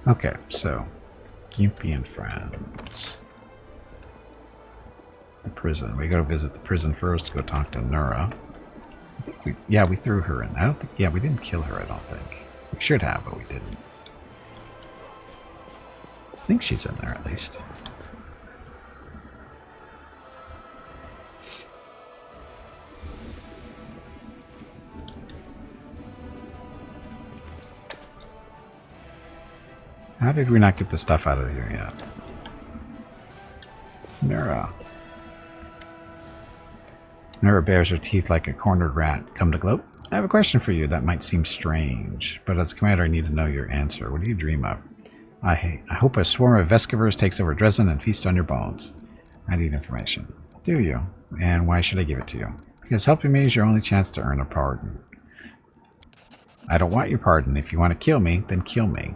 Okay, so Gimpy and friends. The prison. We gotta visit the prison first, go talk to Nura. Yeah, we threw her in. I don't think... Yeah, we didn't kill her, I don't think. We should have, but we didn't. I think she's in there, at least. How did we not get the stuff out of here yet? Nura. Nura bares her teeth like a cornered rat. Come to gloat? I have a question for you that might seem strange, but as a commander I need to know your answer. What do you dream of? I hope a swarm of Vescavers takes over Dresden and feasts on your bones. I need information. Do you? And why should I give it to you? Because helping me is your only chance to earn a pardon. I don't want your pardon. If you want to kill me, then kill me.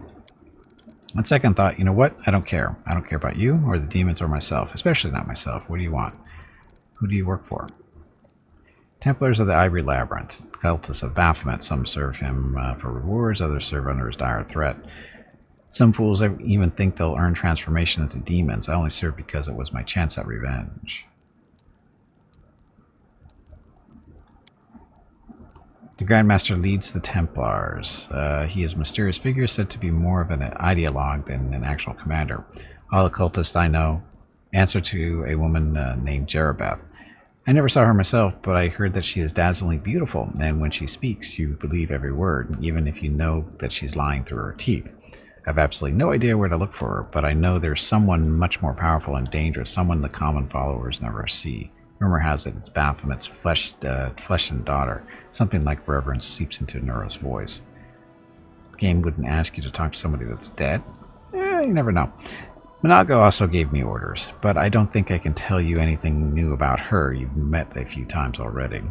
On second thought, you know what? I don't care. I don't care about you, or the demons, or myself. Especially not myself. What do you want? Who do you work for? Templars of the Ivory Labyrinth. Cultists of Baphomet. Some serve him for rewards, others serve under his dire threat. Some fools even think they'll earn transformation into demons. I only serve because it was my chance at revenge. The Grandmaster leads the Templars. He is a mysterious figure said to be more of an ideologue than an actual commander. All the cultists I know answer to a woman named Jerabeth. I never saw her myself, but I heard that she is dazzlingly beautiful, and when she speaks, you believe every word, even if you know that she's lying through her teeth. I have absolutely no idea where to look for her, but I know there's someone much more powerful and dangerous, someone the common followers never see. Rumor has it it's Baphomet's flesh and daughter. Something like reverence seeps into Nura's voice. The game wouldn't ask you to talk to somebody that's dead. You never know. Monago also gave me orders, but I don't think I can tell you anything new about her. You've met a few times already.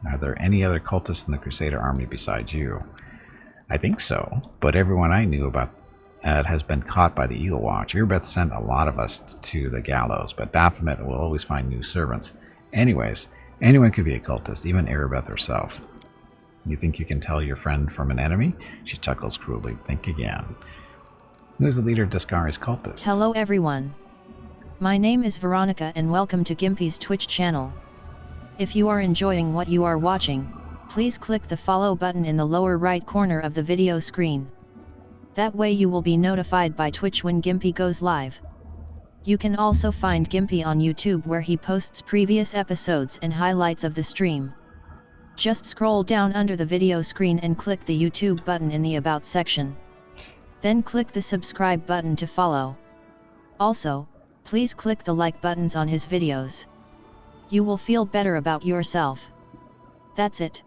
Are there any other cultists in the Crusader army besides you? I think so, but everyone I knew about has been caught by the Eagle Watch. Erebeth sent a lot of us to the gallows, but Baphomet will always find new servants. Anyways, anyone could be a cultist, even Erebeth herself. You think you can tell your friend from an enemy? She chuckles cruelly. Think again. Who's the leader of Discari's cultists? Hello everyone. My name is Veronica and welcome to Gimpy's Twitch channel. If you are enjoying what you are watching, please click the follow button in the lower right corner of the video screen. That way you will be notified by Twitch when Gimpy goes live. You can also find Gimpy on YouTube where he posts previous episodes and highlights of the stream. Just scroll down under the video screen and click the YouTube button in the About section. Then click the subscribe button to follow. Also, please click the like buttons on his videos. You will feel better about yourself. That's it.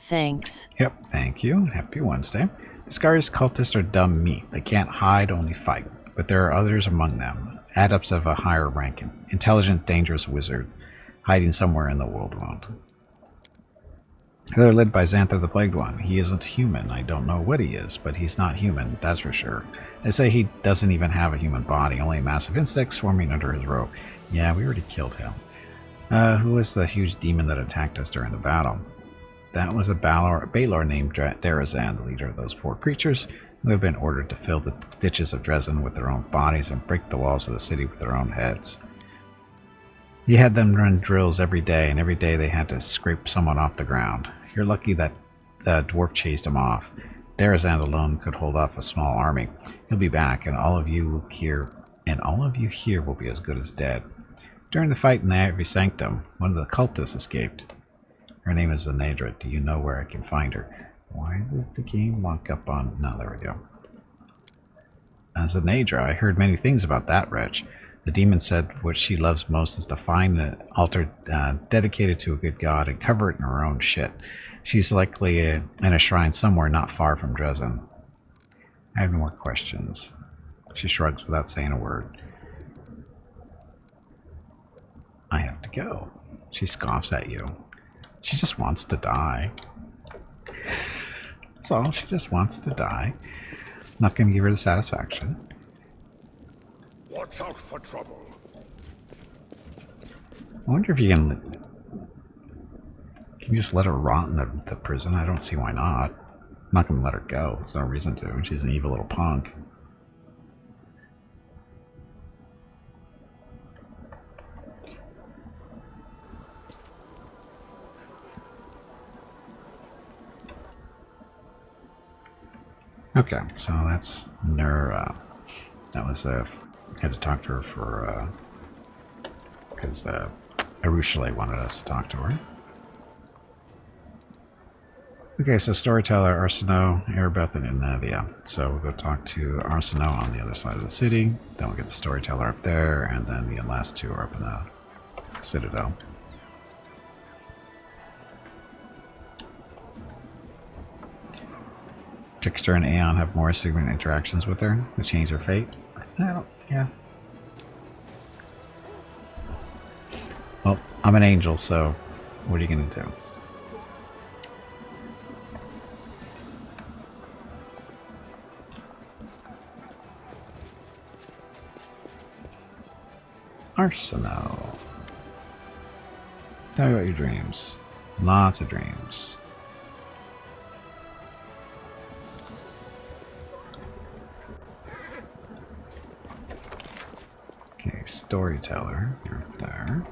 Thanks. Yep, thank you. Happy Wednesday. Discari's cultists are dumb meat. They can't hide, only fight. But there are others among them, adepts of a higher rank, intelligent, dangerous wizard, hiding somewhere in the world world. They're led by Xantha the Plagued One. He isn't human. I don't know what he is, but he's not human, that's for sure. They say he doesn't even have a human body, only a massive insect swarming under his robe. Yeah, we already killed him. Who was the huge demon that attacked us during the battle? That was a Balor named Darazan, the leader of those poor creatures, who have been ordered to fill the ditches of Dresden with their own bodies and break the walls of the city with their own heads. He had them run drills every day, and every day they had to scrape someone off the ground. You're lucky that the dwarf chased him off. Darazan alone could hold off a small army. He'll be back, and all of you here will be as good as dead. During the fight in the Ivy Sanctum, one of the cultists escaped. Her name is Zanedra. Do you know where I can find her? Why does the game lock up on... No, there we go. Zanedra, I heard many things about that wretch. The demon said what she loves most is to find an altar dedicated to a good god and cover it in her own shit. She's likely in a shrine somewhere not far from Dresden. I have no more questions. She shrugs without saying a word. I have to go. She scoffs at you. She just wants to die. That's all. She just wants to die. I'm not going to give her the satisfaction. Watch out for trouble. I wonder if you can you just let her rot in the prison? I don't see why not. not going to let her go. There's no reason to. She's an evil little punk. Okay, so that's Nura. That was had to talk to her for because Arushale wanted us to talk to her. Okay, so storyteller Arsino, Erebeth, and Nadia. So we'll go talk to Arsino on the other side of the city. Then we'll get the storyteller up there, and then the last two are up in the Citadel. Trickster and Aeon have more significant interactions with her to change her fate. Yeah. Well, I'm an angel, so what are you going to do? Arsino. Tell me about your dreams. Lots of dreams. Okay, storyteller. You're up there.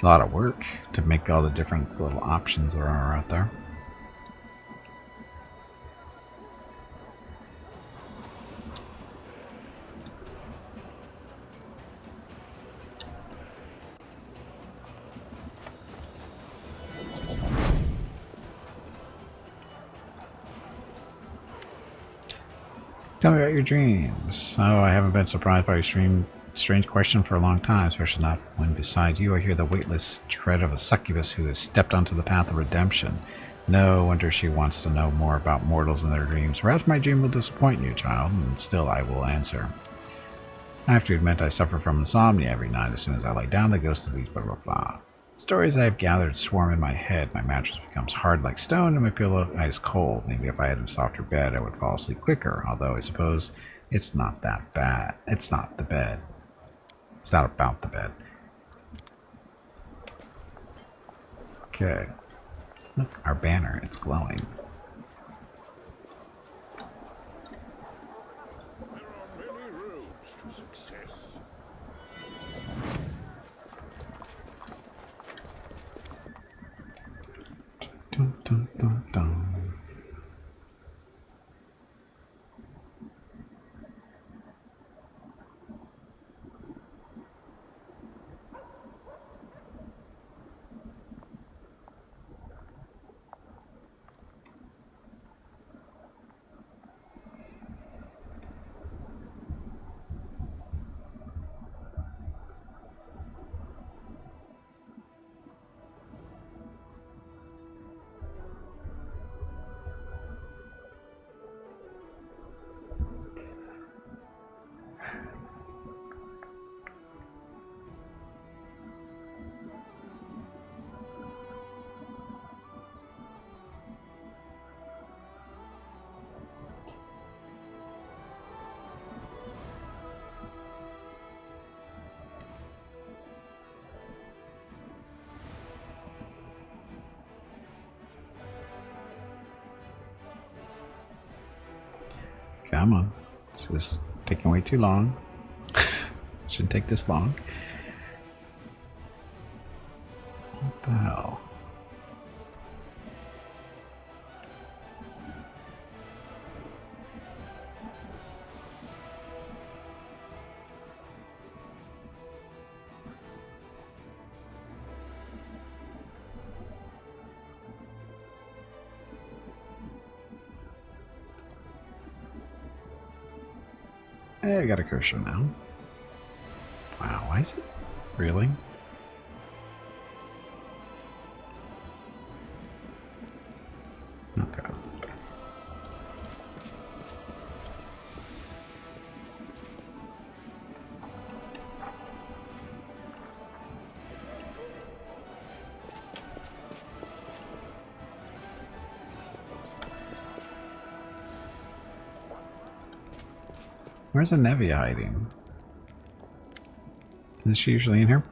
A lot of work to make all the different little options there are out there. Tell me about your dreams. Oh, I haven't been surprised by your strange question for a long time, especially not when beside you I hear the weightless tread of a succubus who has stepped onto the path of redemption. No wonder she wants to know more about mortals and their dreams. Perhaps my dream will disappoint you, child, and still I will answer. I have to admit I suffer from insomnia every night. As soon as I lie down, the ghost of these blah blah blah. Stories I have gathered swarm in my head. My mattress becomes hard like stone and my pillow ice cold. Maybe if I had a softer bed I would fall asleep quicker, although I suppose it's not that bad. It's not the bed. It's not about the bed. Okay. Look, our banner, it's glowing. There are many roads to success. Dun, dun, dun, dun. Come on. This is taking way too long. Shouldn't take this long. What the hell? Hey, I got a cursor now. Wow, why is it? Really? Okay. Where's Anevia hiding? Isn't she usually in here?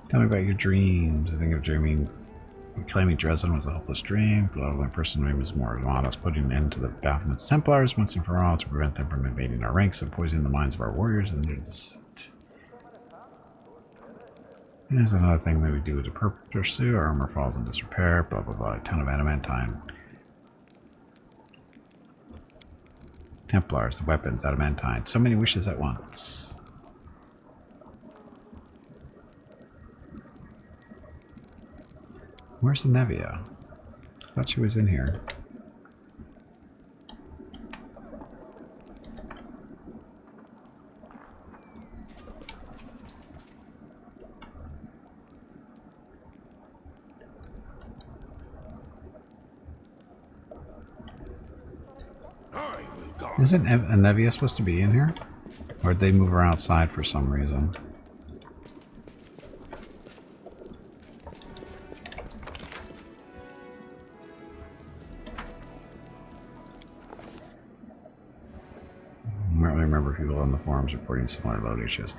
Tell me about your dreams. I think of dreaming. Claiming Dresden was a hopeless dream. But my personal name is more modest, putting an end to the Baphomet's Templars once and for all to prevent them from invading our ranks and poisoning the minds of our warriors and their deceit. There's another thing that we do to pursue. Our armor falls in disrepair. Blah blah blah. A ton of adamantine. Templars, the weapons, adamantine. So many wishes at once. Where's the Nevia? I thought she was in here. Isn't Nevia supposed to be in here? Or did they move her outside for some reason? I don't really remember people on the forums reporting similar load issues.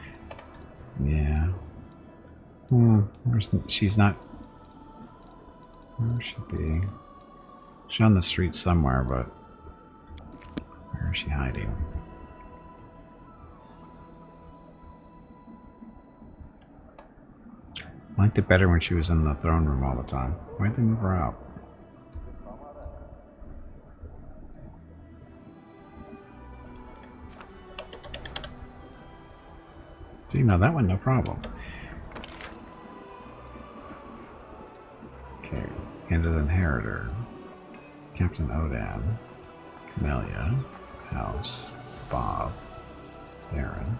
Yeah. She's not... Where should be? She's on the street somewhere, but... Where is she hiding? I liked it better when she was in the throne room all the time. Why'd they move her out? See, now that one, no problem. Okay, Hand of the Inheritor. Captain Odan. Camellia. House. Bob. Aaron.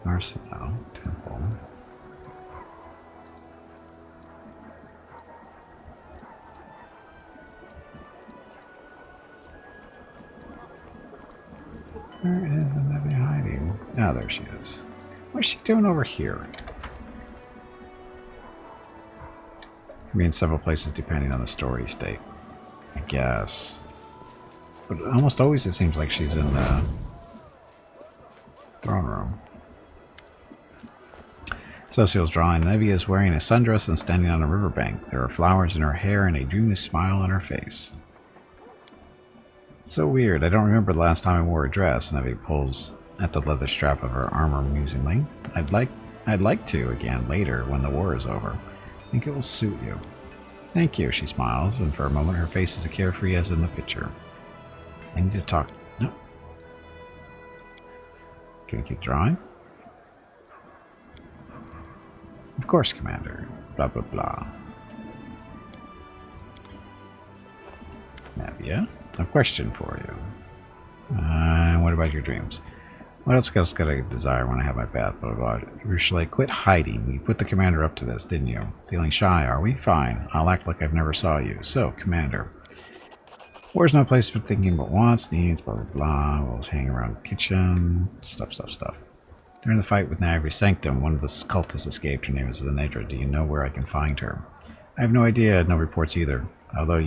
Arsenal. Temple. Where is Anevia hiding? Ah, there she is. What's she doing over here? Could be in several places depending on the story state, I guess. But almost always it seems like she's in the throne room. Social's drawing. Anevia is wearing a sundress and standing on a riverbank. There are flowers in her hair and a dreamy smile on her face. So weird. I don't remember the last time I wore a dress. Anevia pulls at the leather strap of her armor musingly. I'd like to again later when the war is over. I think it will suit you. Thank you, she smiles, and for a moment her face is as carefree as in the picture. I need to talk. No. Can I keep drawing? Of course, Commander. Blah blah blah. Anevia, a question for you. What about your dreams? What else could I desire when I have my bath? Blah blah blah. Ursula, quit hiding. You put the commander up to this, didn't you? Feeling shy, are we? Fine. I'll act like I've never saw you. So, Commander. War's no place for thinking but wants, needs, blah blah blah. We'll hang around the kitchen. Stuff. During the fight with Nagri's Sanctum, one of the cultists escaped. Her name is Lenedra. Do you know where I can find her? I have no idea. No reports either. Although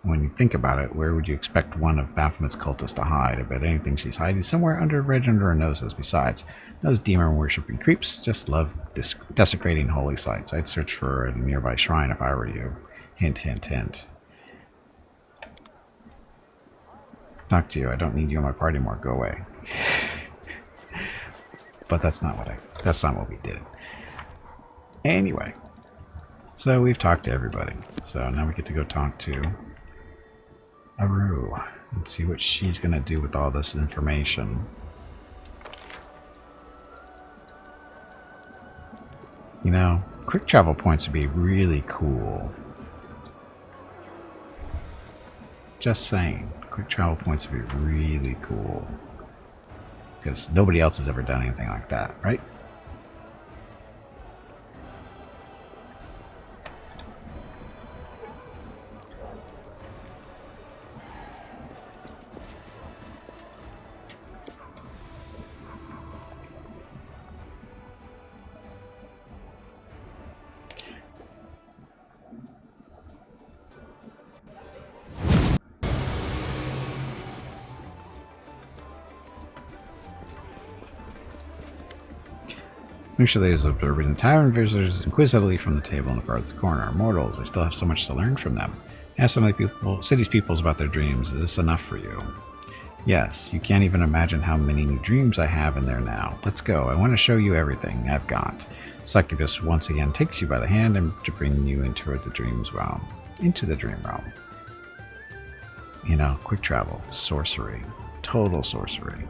when you think about it, where would you expect one of Baphomet's cultists to hide? I bet anything she's hiding somewhere right under her noses. Besides, those demon-worshipping creeps just love desecrating holy sites. I'd search for her at a nearby shrine if I were you. Hint, hint, hint. Talk to you. I don't need you in my party more. Go away. But that's not what we did. Anyway, so we've talked to everybody. So now we get to go talk to Aru and see what she's gonna do with all this information. You know, quick travel points would be really cool. Just saying, quick travel points would be really cool. Because nobody else has ever done anything like that, right? Usually is observing tavern visitors inquisitively from the table in the farthest corner. Mortals, I still have so much to learn from them. Ask some of the city's peoples about their dreams. Is this enough for you? Yes, you can't even imagine how many new dreams I have in there now. Let's go. I want to show you everything I've got. Succubus once again takes you by the hand and to bring you into the dreams realm. Into the dream realm. You know, quick travel, sorcery, total sorcery.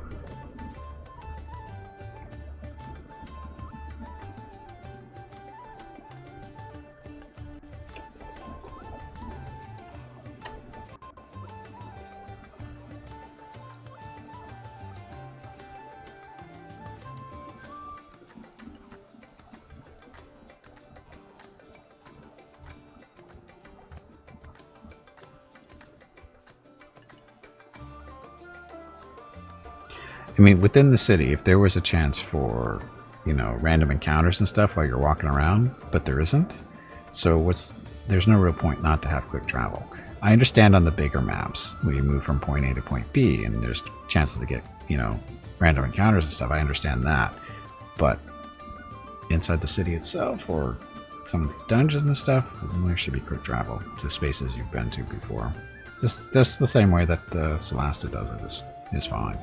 I mean, within the city, if there was a chance for, you know, random encounters and stuff while you're walking around, but there isn't. So there's no real point not to have quick travel. I understand on the bigger maps where you move from point A to point B and there's chances to get, you know, random encounters and stuff. I understand that. But inside the city itself or some of these dungeons and stuff, there should be quick travel to spaces you've been to before. Just the same way that Solasta does it is fine.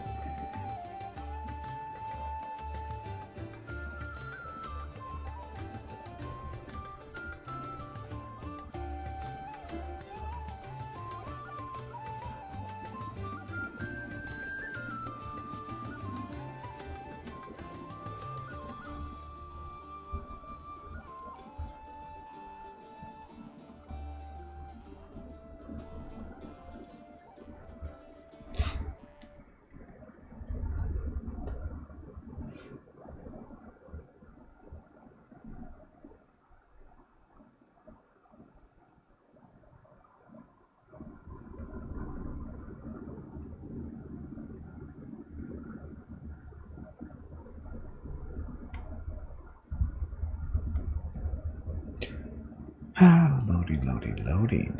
Loading.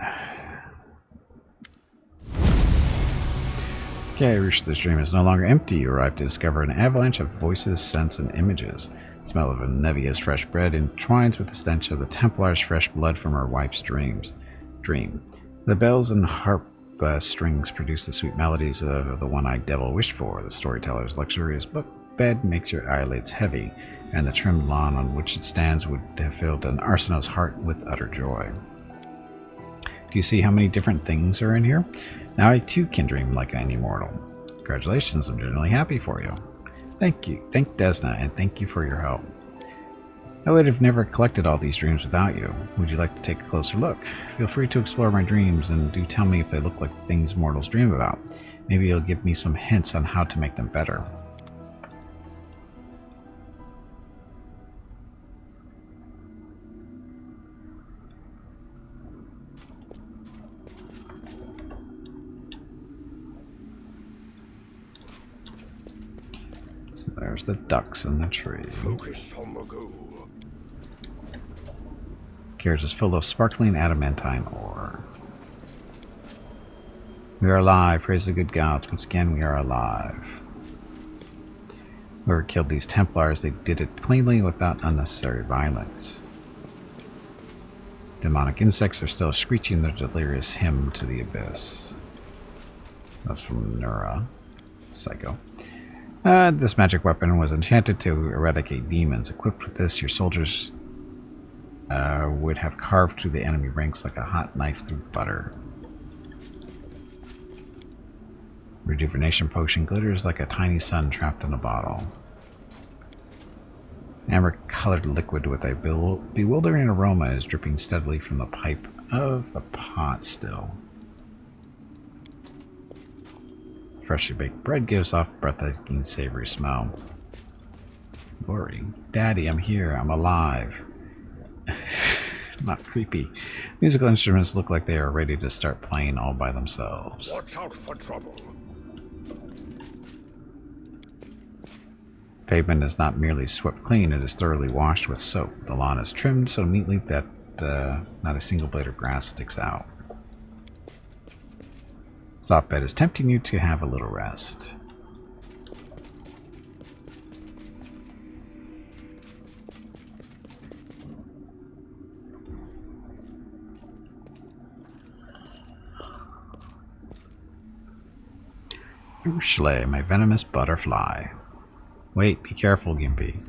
Okay, the stream is no longer empty. You arrive to discover an avalanche of voices, scents, and images. The smell of Nevia's fresh bread entwines with the stench of the Templar's fresh blood from her wife's dream. The bells and harp strings produce the sweet melodies of the one-eyed devil wished for. The storyteller's luxurious book bed makes your eyelids heavy, and the trimmed lawn on which it stands would have filled an Arsino's heart with utter joy. Do you see how many different things are in here? Now I too can dream like any mortal. Congratulations, I'm genuinely happy for you. Thank you. Thank Desna, and thank you for your help. I would have never collected all these dreams without you. Would you like to take a closer look? Feel free to explore my dreams, and do tell me if they look like things mortals dream about. Maybe you'll give me some hints on how to make them better. There's the ducks in the tree. Focus on the goal. Gears is full of sparkling adamantine ore. We are alive. Praise the good gods. Once again, we are alive. Whoever killed these Templars, they did it cleanly without unnecessary violence. Demonic insects are still screeching their delirious hymn to the abyss. So that's from Nura. Psycho. This magic weapon was enchanted to eradicate demons. Equipped with this, your soldiers would have carved through the enemy ranks like a hot knife through butter. Rejuvenation potion glitters like a tiny sun trapped in a bottle. Amber-colored liquid with a bewildering aroma is dripping steadily from the pipe of the pot still. Freshly baked bread gives off breathtaking savory smell. Lori, Daddy, I'm here. I'm alive. Not creepy. Musical instruments look like they are ready to start playing all by themselves. Watch out for trouble. Pavement is not merely swept clean, it is thoroughly washed with soap. The lawn is trimmed so neatly that not a single blade of grass sticks out. Soft bed is tempting you to have a little rest. Ursula, my venomous butterfly. Wait, be careful, Gimpy.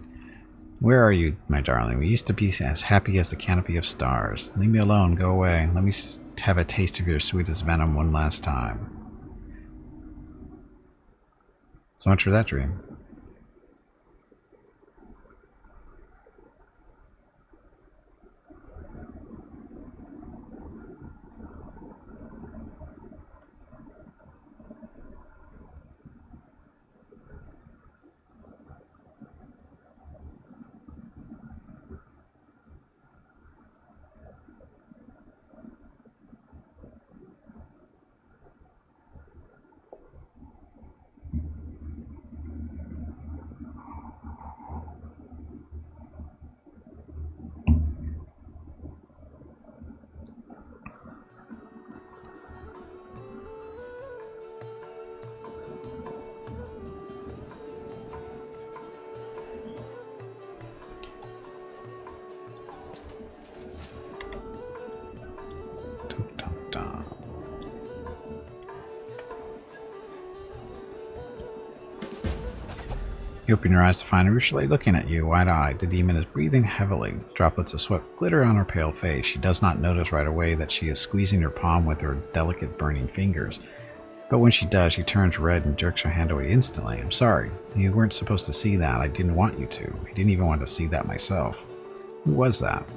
Where are you, my darling? We used to be as happy as the canopy of stars. Leave me alone, go away. Let me have a taste of your sweetest venom one last time. So much for that dream. You open your eyes to find Ursula looking at you, wide-eyed. The demon is breathing heavily. Droplets of sweat glitter on her pale face. She does not notice right away that she is squeezing her palm with her delicate, burning fingers. But when she does, she turns red and jerks her hand away instantly. I'm sorry. You weren't supposed to see that. I didn't want you to. I didn't even want to see that myself. Who was that?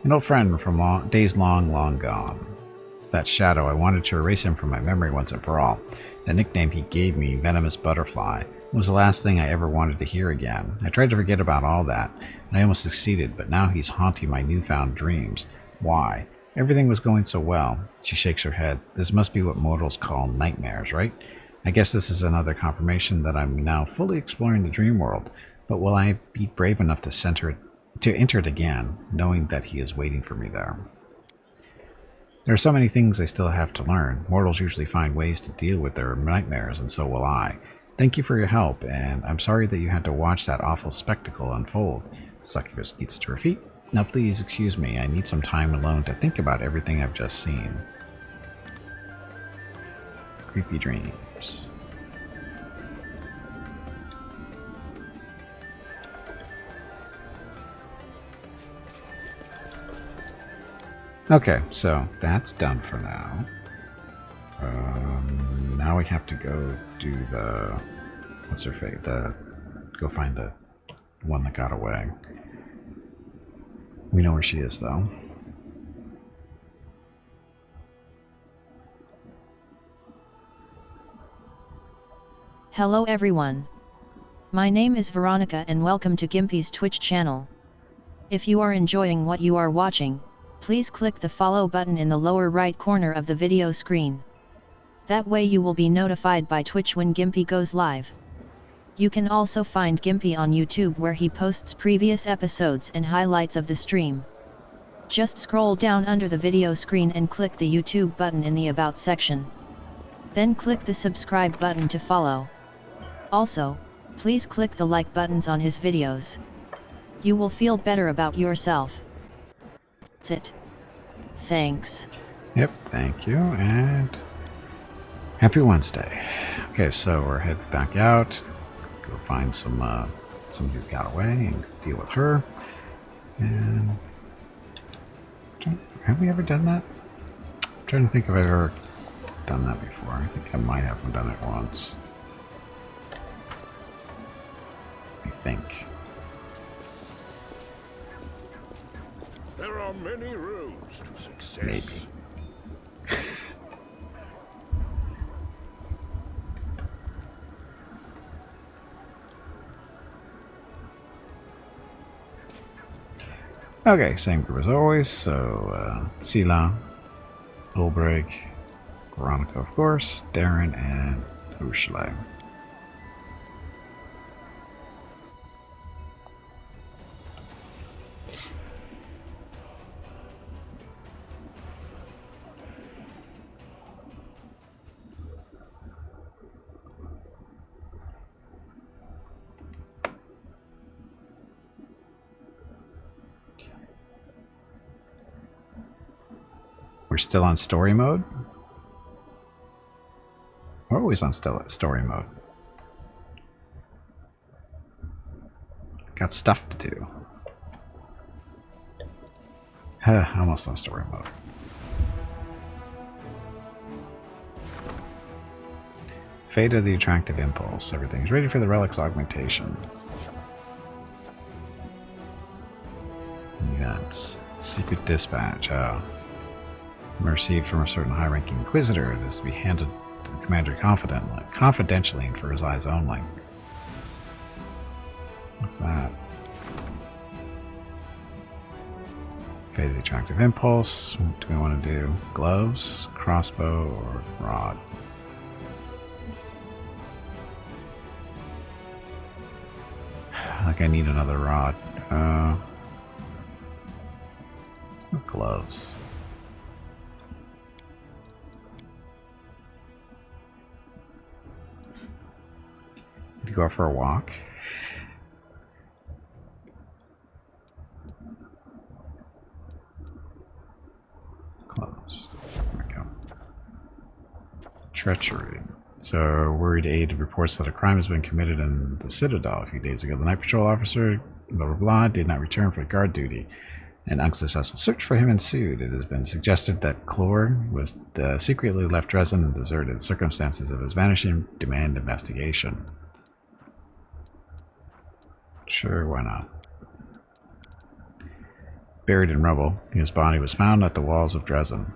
An old friend from days long, long gone. That shadow, I wanted to erase him from my memory once and for all. The nickname he gave me, Venomous Butterfly, was the last thing I ever wanted to hear again. I tried to forget about all that, and I almost succeeded, but now he's haunting my newfound dreams. Why? Everything was going so well. She shakes her head. This must be what mortals call nightmares, right? I guess this is another confirmation that I'm now fully exploring the dream world, but will I be brave enough to enter it again, knowing that he is waiting for me there? There are so many things I still have to learn. Mortals usually find ways to deal with their nightmares, and so will I. Thank you for your help, and I'm sorry that you had to watch that awful spectacle unfold. Succubus gets to her feet. Now please excuse me, I need some time alone to think about everything I've just seen. Creepy dreams. Okay, so that's done for now. Now we have to go do the... What's her fate? Go find the one that got away. We know where she is, though. Hello everyone. My name is Veronica and welcome to Gimpy's Twitch channel. If you are enjoying what you are watching, please click the follow button in the lower right corner of the video screen. That way you will be notified by Twitch when Gimpy goes live. You can also find Gimpy on YouTube where he posts previous episodes and highlights of the stream. Just scroll down under the video screen and click the YouTube button in the About section. Then click the subscribe button to follow. Also, please click the like buttons on his videos. You will feel better about yourself. That's it. Thanks. Yep, thank you, and happy Wednesday. Okay, so we're headed back out. Go find somebody who got away and deal with her. And have we ever done that? I'm trying to think if I've ever done that before. I think I might have done it once. I think. There are many roads to success. Maybe. Okay, same group as always. So, Sila, Ulbrich, Veronica, of course, Darren, and Ursula. We're still on story mode. Oh, always on story mode. Got stuff to do. Almost on story mode. Fate of the attractive impulse. Everything's ready for the relic's augmentation. That's secret dispatch. Received from a certain high-ranking inquisitor. It is to be handed to the commander confidentially and for his eyes only. What's that? Fate of the attractive impulse. What do we want to do? Gloves, crossbow, or rod? Like I need another rod. Gloves. To go out for a walk. Close. There we go. Treachery. So, worried aide reports that a crime has been committed in the Citadel a few days ago. The night patrol officer, blah blah blah, did not return for guard duty. An unsuccessful search for him ensued. It has been suggested that Clore was secretly left Dresden and deserted. Circumstances of his vanishing demand investigation. Sure, why not? Buried in rubble, his body was found at the walls of Dresden.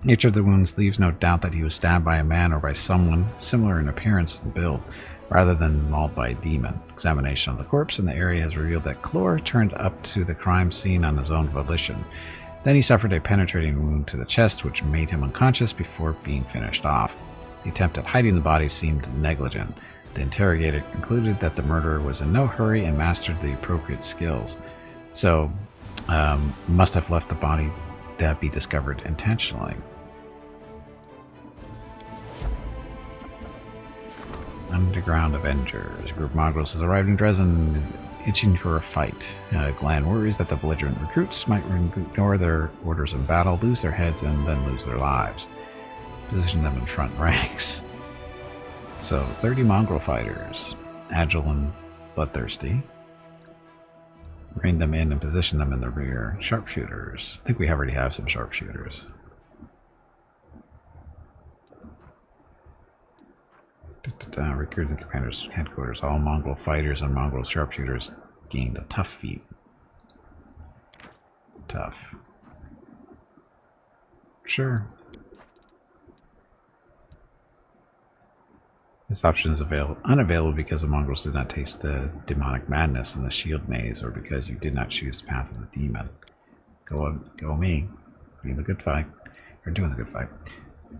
Nature of the wounds leaves no doubt that he was stabbed by a man or by someone similar in appearance and build, rather than mauled by a demon. Examination of the corpse in the area has revealed that Clore turned up to the crime scene on his own volition. Then he suffered a penetrating wound to the chest, which made him unconscious before being finished off. The attempt at hiding the body seemed negligent. The interrogator concluded that the murderer was in no hurry and mastered the appropriate skills. So, must have left the body to be discovered intentionally. Underground Avengers. A group of mongrels has arrived in Dresden, itching for a fight. Glenn worries that the belligerent recruits might ignore their orders in battle, lose their heads, and then lose their lives. Position them in front ranks. So, 30 mongrel fighters, agile and bloodthirsty. Rein them in and position them in the rear. Sharpshooters. I think we already have some sharpshooters. Recruit the commander's headquarters. All mongrel fighters and mongrel sharpshooters gained a tough feat. Tough. Sure. This option is unavailable because the mongrels did not taste the demonic madness in the shield maze, or because you did not choose the path of the demon. Go me. Doing the good fight.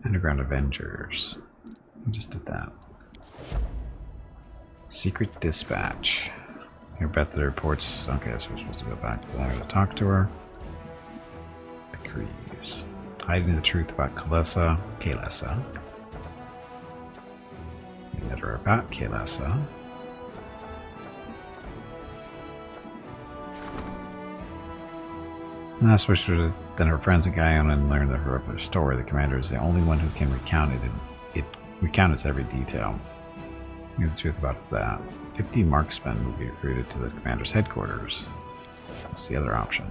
Underground Avengers. We just did that. Secret dispatch. Here, Beth reports. Okay, so we're supposed to go back there to talk to her. Decrees. Hiding the truth about Kalesa. Let her about Kalesa. Last wish was then her friends and Guyana and learned the her story. The commander is the only one who can recount it. It recounts every detail. Knew the truth about that. 50 marksmen will be recruited to the commander's headquarters. What's the other option?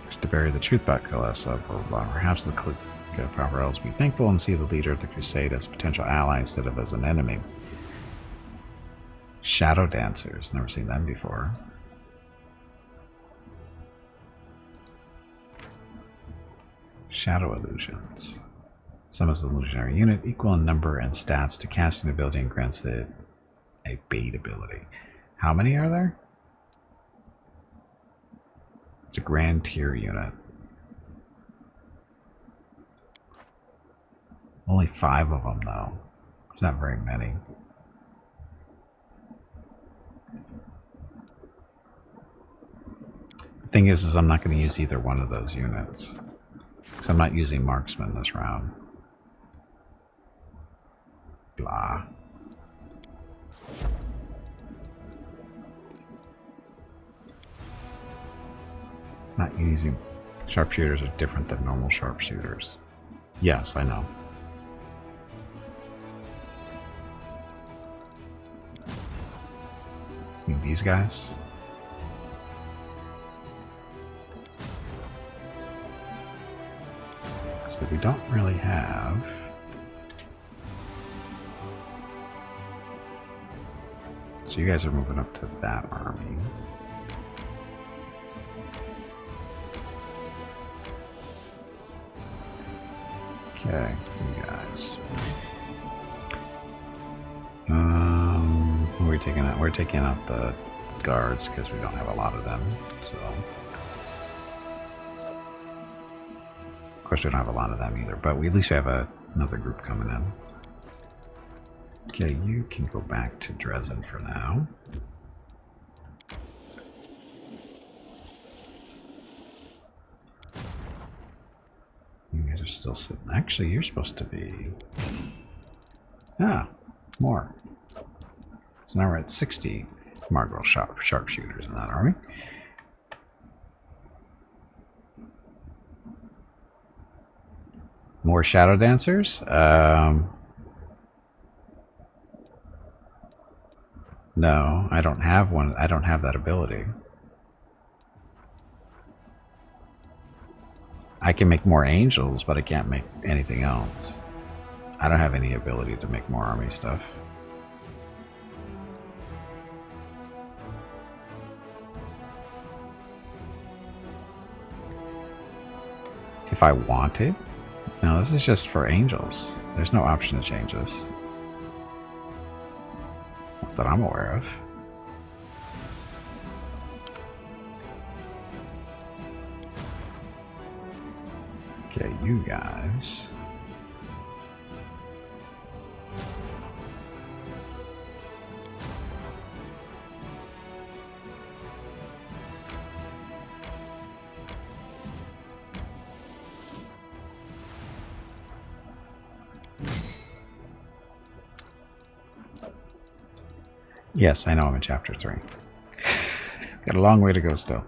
Just to bury the truth about Kalesa. Perhaps the Power be thankful and see the leader of the Crusade as a potential ally instead of as an enemy. Shadow Dancers. Never seen them before. Shadow Illusions. Summons the illusionary unit equal in number and stats to casting ability and grants it a bait ability. How many are there? It's a grand tier unit. Only 5 of them, though. There's not very many. The thing is I'm not going to use either one of those units. Because I'm not using marksman this round. Blah. Not using... Sharpshooters are different than normal sharpshooters. Yes, I know. These guys? So we don't really have... So you guys are moving up to that army. Okay, you guys. What are we taking out? We're taking out the guards because we don't have a lot of them. So, of course, we don't have a lot of them either. But we at least have another group coming in. Okay, you can go back to Dresden for now. You guys are still sitting. Actually, you're supposed to be... Ah, more. So now we're at 60 Margrel sharpshooters in that army. More Shadow Dancers? No, I don't have one. I don't have that ability. I can make more angels, but I can't make anything else. I don't have any ability to make more army stuff. If I wanted? No, this is just for angels. There's no option to change this. Not that I'm aware of. Okay, you guys. Yes, I know I'm in chapter 3. Got a long way to go still.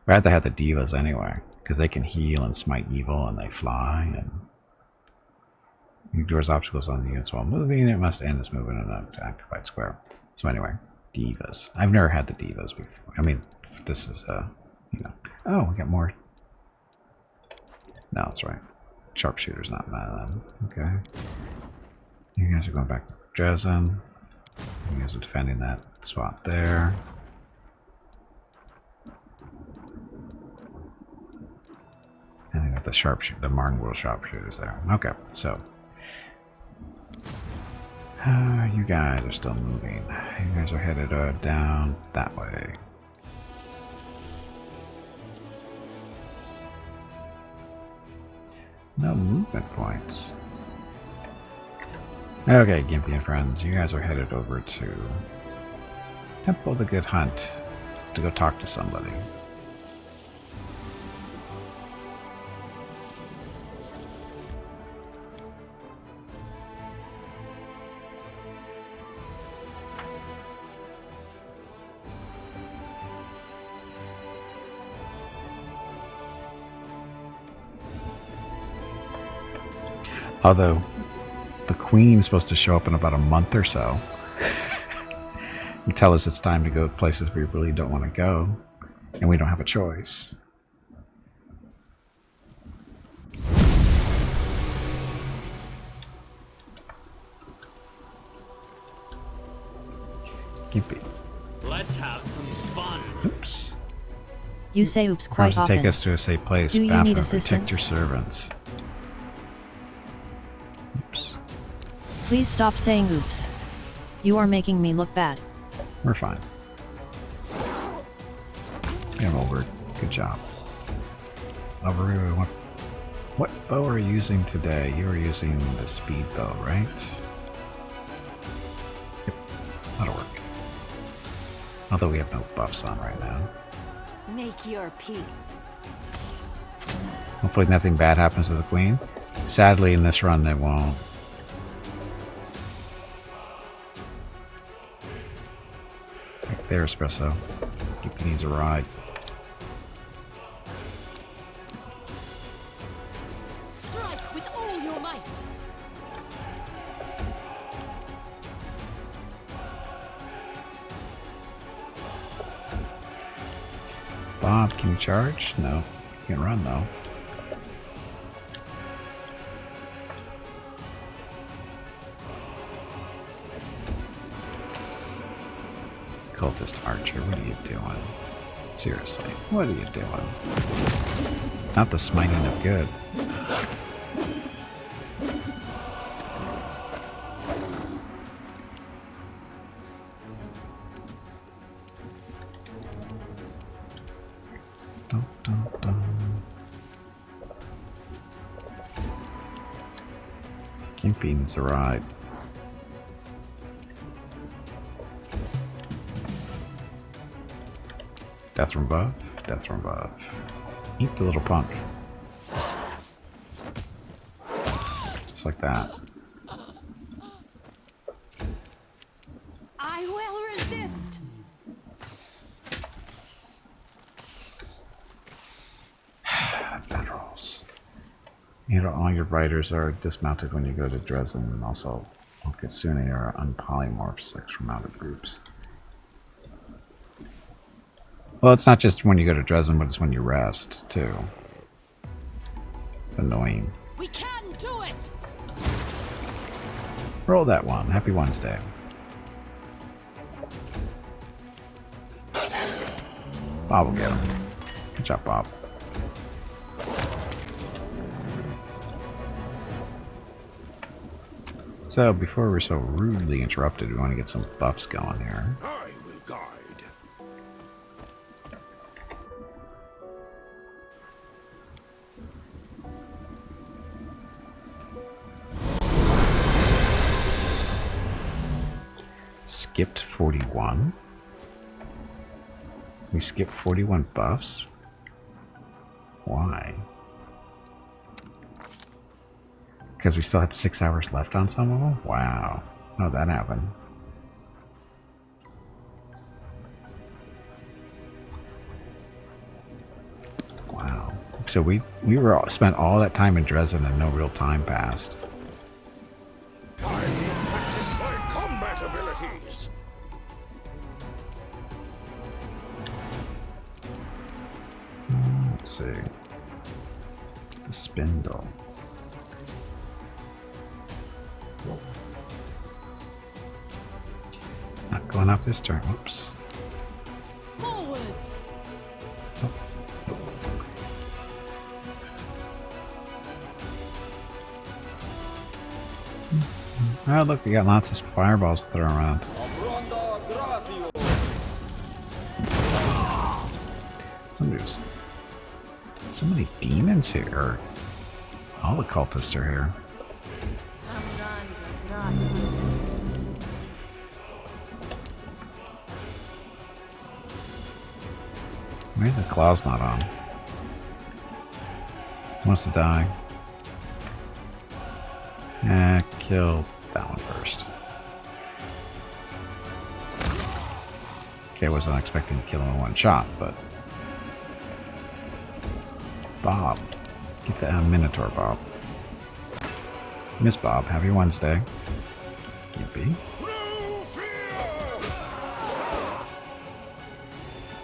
I'd rather have the divas anyway, because they can heal and smite evil and they fly and endures obstacles on the units while moving. It must end its movement in an occupied square. So anyway, divas. I've never had the divas before. I mean, this is you know. Oh, we got more. No, that's right. Sharpshooter's not mad at them. Okay. You guys are going back to Dresden. You guys are defending that spot there. And they got the sharpshooter, the Martingale sharpshooters there. Okay, so you guys are still moving. You guys are headed down that way. No movement points. Okay, Gimpy and friends, you guys are headed over to Temple of the Good Hunt to go talk to somebody. Although the Queen's supposed to show up in about a month or so and tell us it's time to go places we really don't want to go, and we don't have a choice. Gimpy. Let's have some fun. Oops. You say oops quite Promise to often. take us to a safe place. Do you Pathfinder, need protect assistance? your servants. Oops. Please stop saying oops. You are making me look bad. We're fine. Game over. Good job. Overview. What bow are you using today? You are using the speed bow, right? Yep. That'll work. Although we have no buffs on right now. Make your peace. Hopefully nothing bad happens to the Queen. Sadly, in this run, they won't. Right there, Espresso. Gimpy needs a ride. Strike with all your might. Bob, can you charge? No. You can run though. Cultist Archer, what are you doing? Seriously, what are you doing? Not the smiting of good. Dun, dun, dun. Gimpy needs a ride. Death from above, death from above. Eat the little punk. Just like that. I will resist. Federals. You know, all your riders are dismounted when you go to Dresden, and also Kitsune are unpolymorphs, extra mounted groups. Well, it's not just when you go to Dresden, but it's when you rest, too. It's annoying. We can do it. Roll that one. Happy Wednesday. Bob will get him. Good job, Bob. So, before we're so rudely interrupted, we want to get some buffs going here. I will guide. Skipped 41. We skipped 41 buffs. Why? Because we still had 6 hours left on some of them? Wow. How'd that happen? Wow. So we spent all that time in Dresden and no real time passed. I will practice my combat abilities. Let's see. The spindle. Not going up this turn. Whoops. Forwards. Oh, look, we got lots of fireballs thrown around. So many demons here. All the cultists are here. Maybe the claw's not on. Wants to die. Kill that one first. Okay, I wasn't expecting to kill him in one shot, but... Bob. Get the Minotaur, Bob. Miss Bob, happy Wednesday. Gimpy. No fear!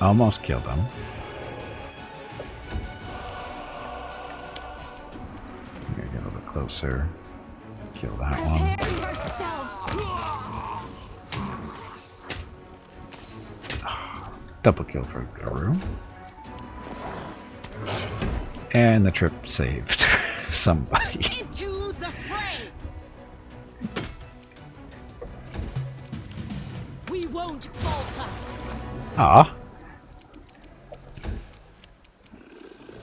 Almost killed him. I'm gonna get a little bit closer. Kill that one. Prepare yourself. Double kill for Guru. And the trip saved somebody. Into the fray. We won't falter. Ah.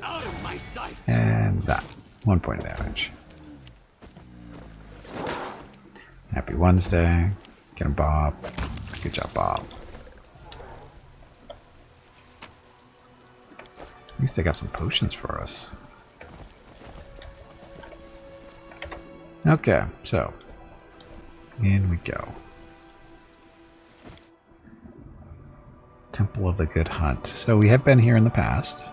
Out of my sight. And that. 1 point of damage. Happy Wednesday. Get him, Bob. Good job, Bob. At least they got some potions for us. Okay, so. In we go. Temple of the Good Hunt. So we have been here in the past.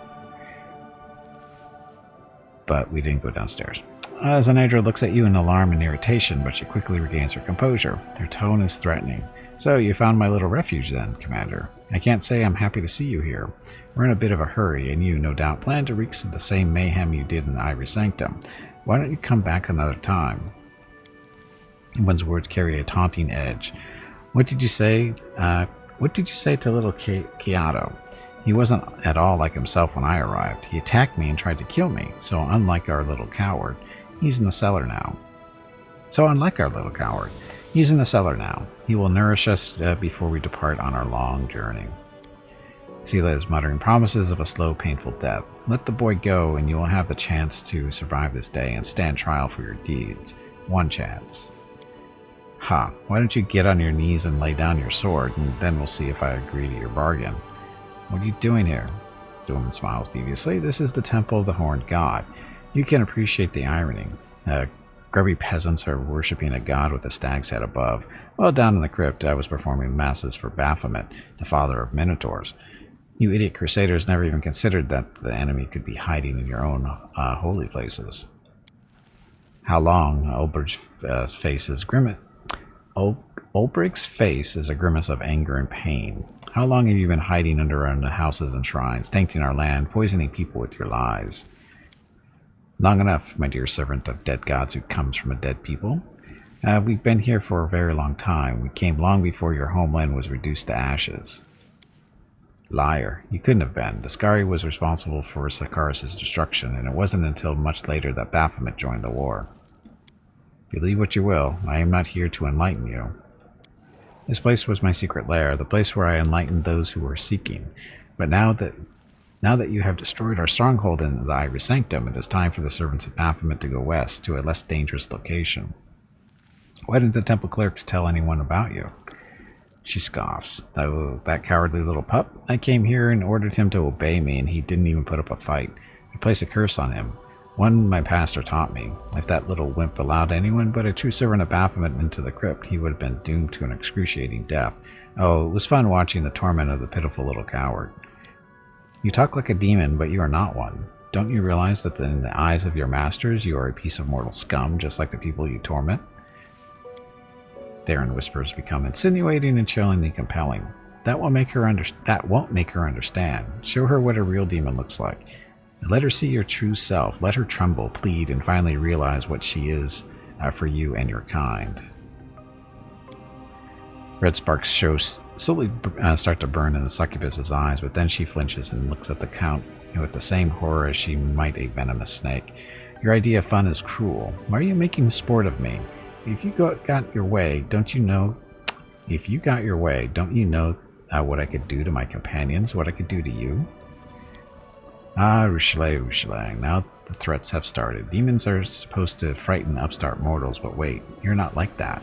but we didn't go downstairs. Zanedra looks at you in alarm and irritation, but she quickly regains her composure. Her tone is threatening. So, you found my little refuge then, Commander. I can't say I'm happy to see you here. We're in a bit of a hurry, and you, no doubt, plan to wreak the same mayhem you did in Ivory Sanctum. Why don't you come back another time? One's words carry a taunting edge. What did you say? What did you say to little Kiato? He wasn't at all like himself when I arrived. He attacked me and tried to kill me, so unlike our little coward, he's in the cellar now. He's in the cellar now. He will nourish us before we depart on our long journey. Sela is muttering promises of a slow, painful death. Let the boy go, and you will have the chance to survive this day and stand trial for your deeds. One chance. Ha, why don't you get on your knees and lay down your sword, and then we'll see if I agree to your bargain. What are you doing here? The woman smiles deviously. This is the temple of the Horned God. You can appreciate the irony. Grubby peasants are worshipping a god with a stag's head above, while down in the crypt I was performing masses for Baphomet, the father of Minotaurs. You idiot Crusaders never even considered that the enemy could be hiding in your own holy places. How long? Ulbricht's face is grimace. Ulbricht's face is a grimace of anger and pain. How long have you been hiding under our houses and shrines, tainting our land, poisoning people with your lies? Long enough, my dear servant of dead gods who comes from a dead people. We've been here for a very long time. We came long before your homeland was reduced to ashes. Liar. You couldn't have been. Dascari was responsible for Sakaris' destruction, and it wasn't until much later that Baphomet joined the war. Believe what you will, I am not here to enlighten you. This place was my secret lair, the place where I enlightened those who were seeking. But now that you have destroyed our stronghold in the Ivory Sanctum, it is time for the servants of Baphomet to go west, to a less dangerous location. Why didn't the temple clerics tell anyone about you? She scoffs. That cowardly little pup? I came here and ordered him to obey me, and he didn't even put up a fight. I placed a curse on him. One my pastor taught me. If that little wimp allowed anyone but a true servant of Baphomet into the crypt, he would have been doomed to an excruciating death. Oh, it was fun watching the torment of the pitiful little coward. You talk like a demon, but you are not one. Don't you realize that in the eyes of your masters, you are a piece of mortal scum, just like the people you torment? Darren whispers become insinuating and chillingly compelling. That won't make her understand. Show her what a real demon looks like. Let her see your true self. Let her tremble, plead, and finally realize what she is for you and your kind. Red sparks slowly start to burn in the succubus's eyes, but then she flinches and looks at the Count with the same horror as she might a venomous snake. Your idea of fun is cruel. Why are you making sport of me? If you got your way, don't you know what I could do to my companions, what I could do to you? Ah, Rochelet, now the threats have started. Demons are supposed to frighten upstart mortals, but wait, you're not like that.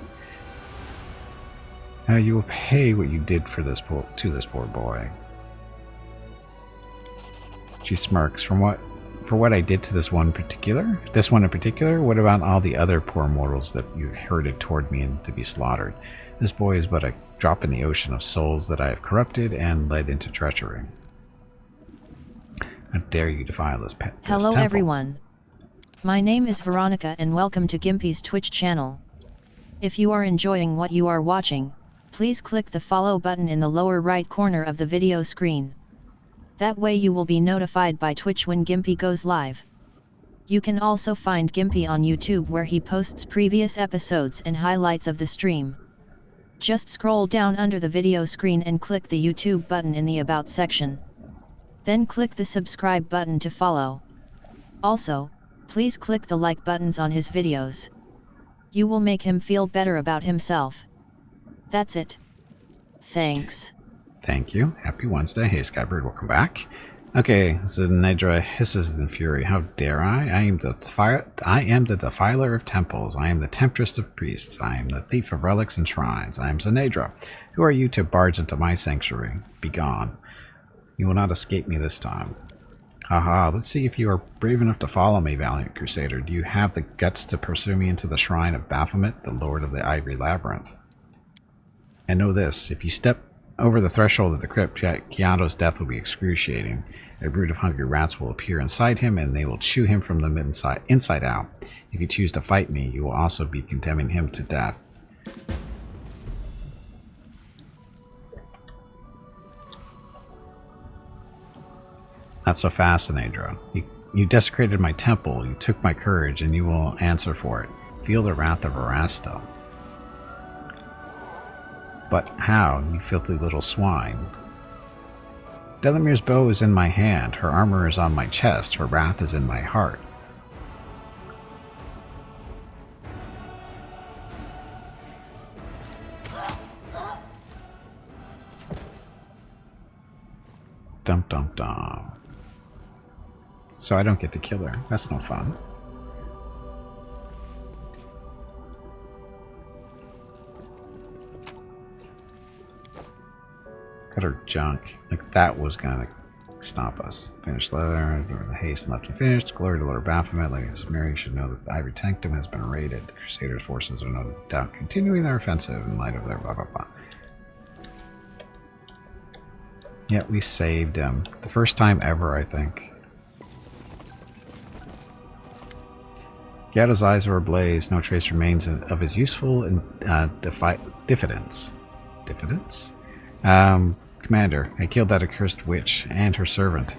You will pay what you did to this poor boy. She smirks. For what I did to this one in particular? What about all the other poor mortals that you herded toward me and to be slaughtered? This boy is but a drop in the ocean of souls that I have corrupted and led into treachery. How dare you defile this Hello temple? Everyone. My name is Veronica and welcome to Gimpy's Twitch channel. If you are enjoying what you are watching, please click the follow button in the lower right corner of the video screen. That way you will be notified by Twitch when Gimpy goes live. You can also find Gimpy on YouTube where he posts previous episodes and highlights of the stream. Just scroll down under the video screen and click the YouTube button in the About section. Then click the subscribe button to follow. Also, please click the like buttons on his videos. You will make him feel better about himself. That's it. Thanks. Thank you. Happy Wednesday. Hey, Skybird, welcome back. Okay, Zanedra hisses in fury. How dare I? I am the defiler of temples. I am the temptress of priests. I am the thief of relics and shrines. I am Zanedra. Who are you to barge into my sanctuary? Begone. You will not escape me this time. Haha, let's see if you are brave enough to follow me, valiant Crusader. Do you have the guts to pursue me into the shrine of Baphomet, the Lord of the Ivory Labyrinth? And know this, if you step Over the threshold of the crypt, Keanu's death will be excruciating. A brood of hungry rats will appear inside him, and they will chew him from the inside out. If you choose to fight me, you will also be condemning him to death. Not so fast, Anadra. You desecrated my temple, you took my courage, and you will answer for it. Feel the wrath of Erastil. But how, you filthy little swine? Delamere's bow is in my hand, her armor is on my chest, her wrath is in my heart. Dum dum dum. So I don't get to kill her. That's no fun. Got her junk. Like that was gonna stop us. Finished leather, the haste left unfinished. Glory to Lord Baphomet. Like as Mary should know that the Ivory Tankdom has been raided. The Crusaders' forces are no doubt continuing their offensive in light of their blah blah blah. Yeah, we saved him. The first time ever, I think. Gatta's eyes are ablaze. No trace remains of his useful and diffidence. Diffidence? Commander, I killed that accursed witch and her servant.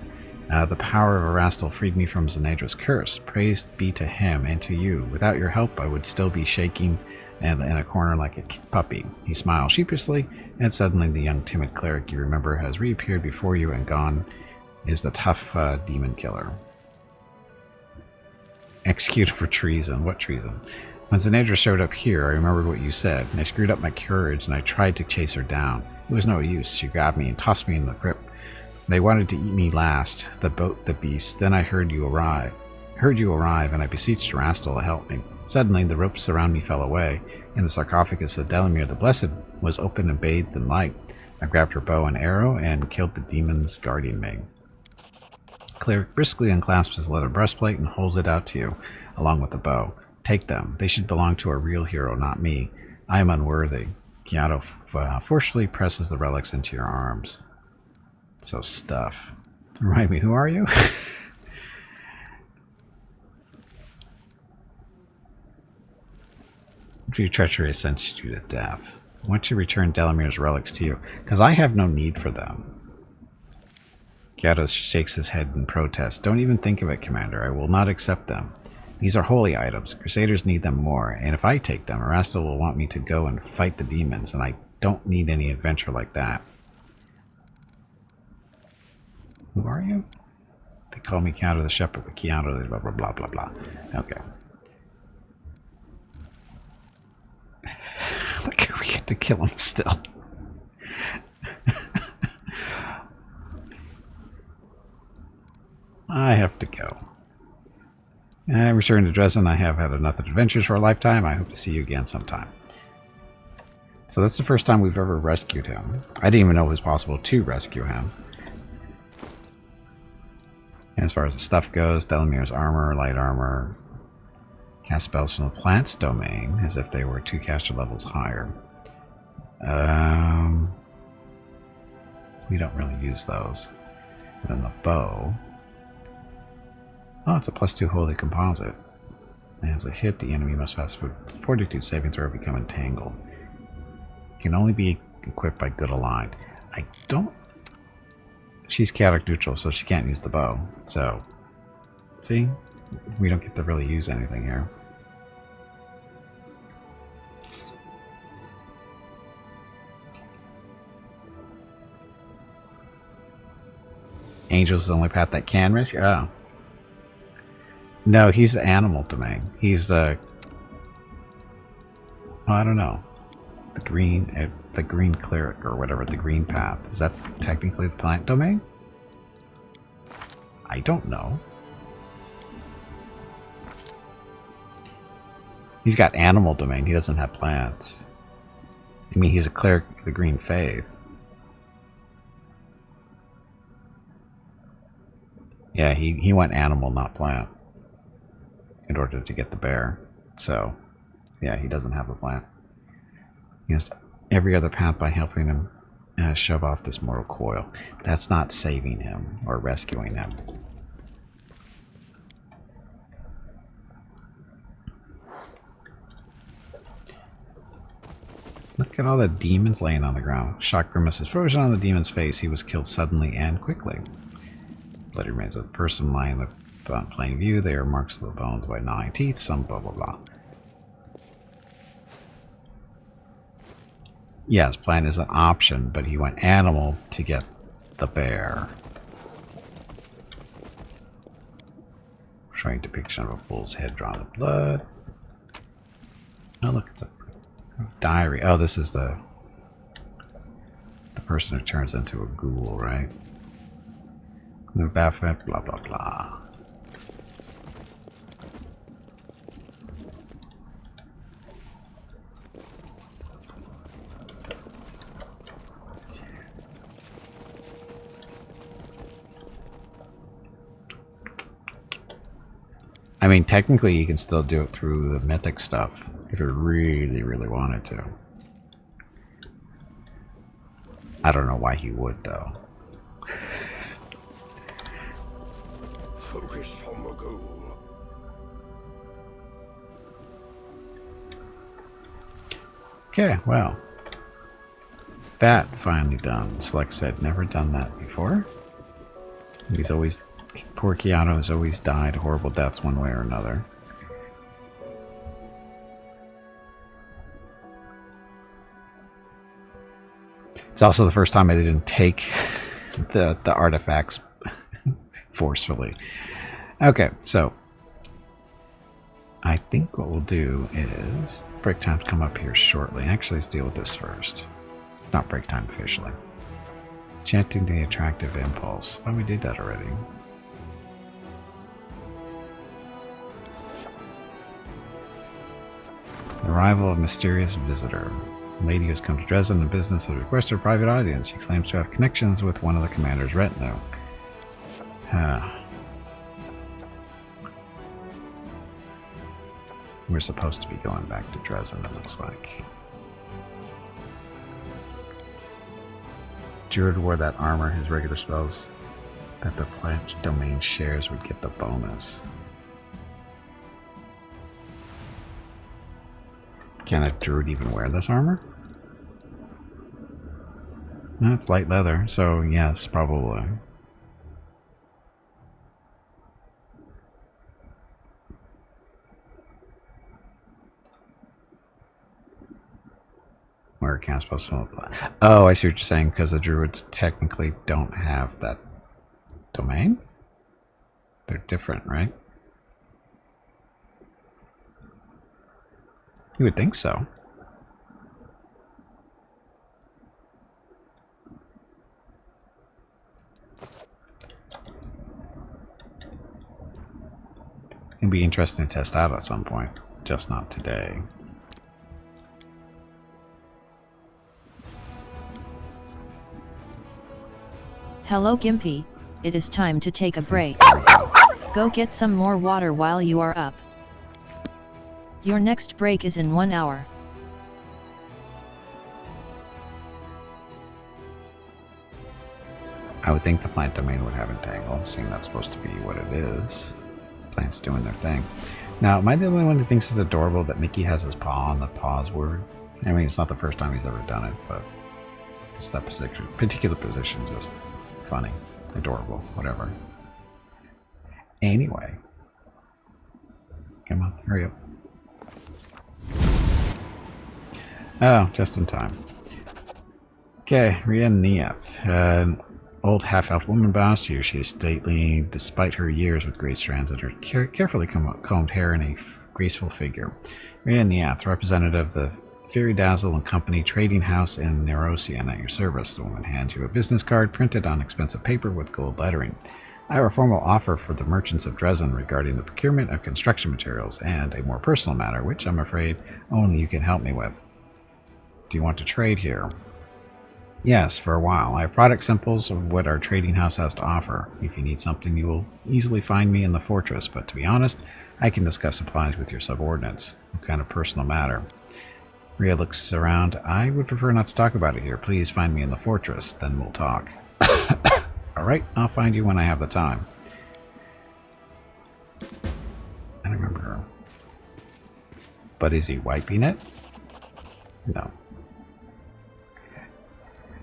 The power of Erastil freed me from Zanadra's curse. Praise be to him and to you. Without your help, I would still be shaking in a corner like a puppy. He smiled sheepishly, and suddenly the young timid cleric you remember has reappeared before you, and gone is the tough demon killer. Executed for treason. What treason? When Zanadra showed up here, I remembered what you said, and I screwed up my courage, and I tried to chase her down. It was no use. She grabbed me and tossed me in the crypt. They wanted to eat me last, the boat, the beast. Then I heard you arrive, and I beseeched Erastil to help me. Suddenly, the ropes around me fell away, and the sarcophagus of Delamere the Blessed was open and bathed in light. I grabbed her bow and arrow and killed the demon's guardian maid. Cleric briskly unclasps his leather breastplate and holds it out to you, along with the bow. Take them. They should belong to a real hero, not me. I am unworthy. Keanu forcefully presses the relics into your arms. So stuff. Remind me, who are you? Your treachery has sentenced you to death. I want to return Delamere's relics to you, because I have no need for them. Gyarados shakes his head in protest. Don't even think of it, Commander. I will not accept them. These are holy items. Crusaders need them more, and if I take them, Erastil will want me to go and fight the demons, and I don't need any adventure like that. Who are you? They call me Keanu the Shepherd, but Keanu blah blah blah blah blah. Okay. Like we get to kill him still. I have to go. I return to Dresden. I have had enough adventures for a lifetime. I hope to see you again sometime. So that's the first time we've ever rescued him. I didn't even know it was possible to rescue him. And as far as the stuff goes, Delamere's armor, light armor, cast spells from the plant's domain as if they were 2 caster levels higher. We don't really use those. And then the bow. Oh, it's a +2 holy composite. And as a hit, the enemy must pass fortitude saving throw or become entangled. It can only be equipped by good aligned. I don't... She's chaotic neutral, so she can't use the bow. So, see? We don't get to really use anything here. Angel's the only path that can rescue? Oh. No, he's the animal domain. He's the... Oh, I don't know. The green cleric or whatever, the green path. Is that technically the plant domain? I don't know. He's got animal domain. He doesn't have plants. I mean, he's a cleric of the green faith. Yeah, he went animal, not plant, in order to get the bear. So, yeah, he doesn't have a plant. He has every other path by helping him shove off this mortal coil. That's not saving him or rescuing him. Look at all the demons laying on the ground. Shock grimaces frozen on the demon's face. He was killed suddenly and quickly. Bloody remains of the person lying in the plain view. They are marks of the bones by gnawing teeth. Some blah blah blah. Yes, plan is an option, but he went animal to get the bear. Showing depiction of a bull's head drawn with blood. Oh look, it's a diary. Oh, this is the person who turns into a ghoul, right? Buffett, blah blah blah. I mean, technically you can still do it through the mythic stuff if you really, really wanted to. I don't know why he would, though. Focus on the goal. Okay, well. That finally done. Select said, never done that before. He's always... Poor Keanu has always died horrible deaths one way or another. It's also the first time I didn't take the artifacts forcefully. Okay, so I think what we'll do is break time to come up here shortly. Actually, let's deal with this first. It's not break time officially. Chanting the attractive impulse. Thought we did that already. The arrival of mysterious visitor. A lady who has come to Dresden in business has requested a private audience. She claims to have connections with one of the commander's retinue. We're supposed to be going back to Dresden, it looks like. Druid wore that armor. His regular spells that the pledged domain shares would get the bonus. Can a druid even wear this armor? No, it's light leather, so yes, probably. Where can't supposed to apply. Oh, I see what you're saying, because the druids technically don't have that domain? They're different, right? You would think so. It'd be interesting to test out at some point, just not today. Hello Gimpy, it is time to take a break. Go get some more water while you are up. Your next break is in 1 hour. I would think the plant domain would have entangle, seeing that's supposed to be what it is. Plants doing their thing. Now, am I the only one who thinks it's adorable that Mickey has his paw on the pause word? I mean, it's not the first time he's ever done it, but just that particular position is just funny, adorable, whatever. Anyway. Come on, hurry up. Oh, just in time. Okay, Rien Niath. An old half-elf woman bows to you. She is stately, despite her years, with great strands of her carefully combed hair and a graceful figure. Rien Niath, representative of the Fairy Dazzle and Company trading house in Nerosian, at your service. The woman hands you a business card printed on expensive paper with gold lettering. I have a formal offer for the merchants of Dresden regarding the procurement of construction materials and a more personal matter, which I'm afraid only you can help me with. Do you want to trade here? Yes, for a while. I have product samples of what our trading house has to offer. If you need something, you will easily find me in the fortress, but to be honest, I can discuss supplies with your subordinates. What kind of personal matter? Rhea looks around. I would prefer not to talk about it here. Please find me in the fortress, then we'll talk. Alright, I'll find you when I have the time. I don't remember. But is he wiping it? No.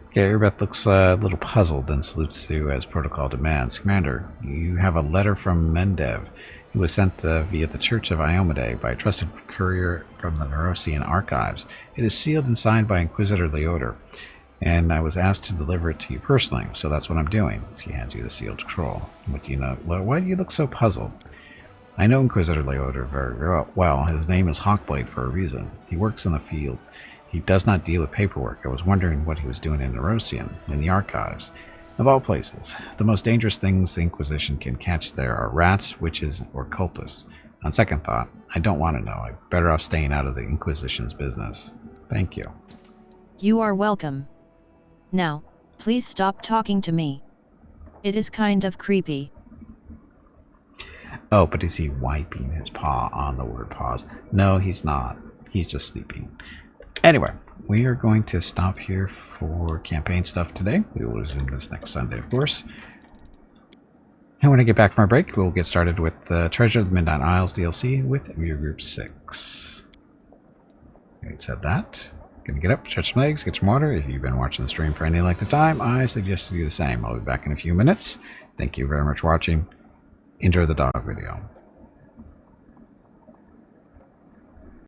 Okay, Erbeth looks a little puzzled, then salutes you as protocol demands. Commander, you have a letter from Mendev. It was sent via the Church of Iomade by a trusted courier from the Nerosian archives. It is sealed and signed by Inquisitor Leoder, and I was asked to deliver it to you personally, so that's what I'm doing. She hands you the sealed scroll. What do you know? Why do you look so puzzled? I know Inquisitor Leoder very well. His name is Hawkblade for a reason. He works in the field. He does not deal with paperwork. I was wondering what he was doing in Nerosian, in the archives. Of all places, the most dangerous things the Inquisition can catch there are rats, witches, or cultists. On second thought, I don't want to know. I'm better off staying out of the Inquisition's business. Thank you. You are welcome. Now, please stop talking to me. It is kind of creepy. Oh, but is he wiping his paw on the word pause? No, he's not. He's just sleeping. Anyway, we are going to stop here for campaign stuff today. We will resume this next Sunday, of course. And when I get back from our break, we'll get started with the Treasure of the Midnight Isles DLC with Viewer Group 6. Having said that, gonna get up, stretch some legs, get some water. If you've been watching the stream for any length of time, I suggest you do the same. I'll be back in a few minutes. Thank you very much for watching. Enjoy the dog video.